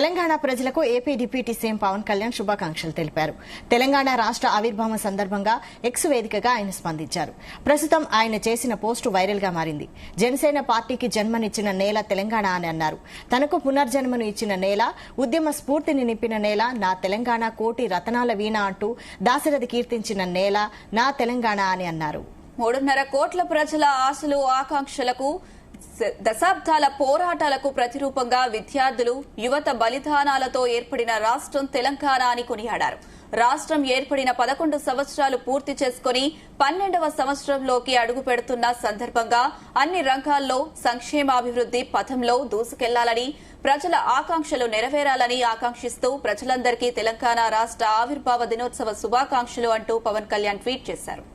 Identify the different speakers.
Speaker 1: తెలంగాణ ప్రజలకు AP deputy CM Pawan Kalyan శుభాకాంక్షలు తెలిపారు. తెలంగాణ రాష్ట్ర ఆవిర్భావం సందర్భంగా ఎక్స్ వేదికగా ఆయన స్పందించారు. ప్రస్తుతం ఆయన చేసిన పోస్టు వైరల్ గా మారింది. జనసేన పార్టీకి జన్మనిచ్చిన నేల తెలంగాణ అని అన్నారు. తనకు పునర్జన్మను ఇచ్చిన నేల, ఉద్యమ స్ఫూర్తిని నింపిన నేల నా తెలంగాణ, కోటి రతనాల వీణ అంటూ దాశరథి కీర్తించిన నేల నా తెలంగాణ అని అన్నారు.
Speaker 2: 3.5 కోట్ల ప్రజల ఆశలు, ఆకాంక్షలకు, దశాబ్దాల పోరాటాలకు ప్రతిరూపంగా విద్యార్థులు, యువత బలిదానాలతో ఏర్పడిన రాష్ట్రం తెలంగాణ అని కొనియాడారు. రాష్ట్రం ఏర్పడిన 11 సంవత్సరాలు పూర్తి చేసుకుని 12వ సంవత్సరంలోకి అడుగు పెడుతున్న సందర్భంగా అన్ని రంగాల్లో సంక్షేమాభివృద్ది పథంలో దూసుకెళ్లాలని, ప్రజల ఆకాంక్షలు నెరవేరాలని ఆకాంక్షిస్తూ ప్రజలందరికీ తెలంగాణ రాష్ట్ర ఆవిర్భావ దినోత్సవ శుభాకాంక్షలు అంటూ పవన్ కళ్యాణ్ ట్వీట్ చేశారు.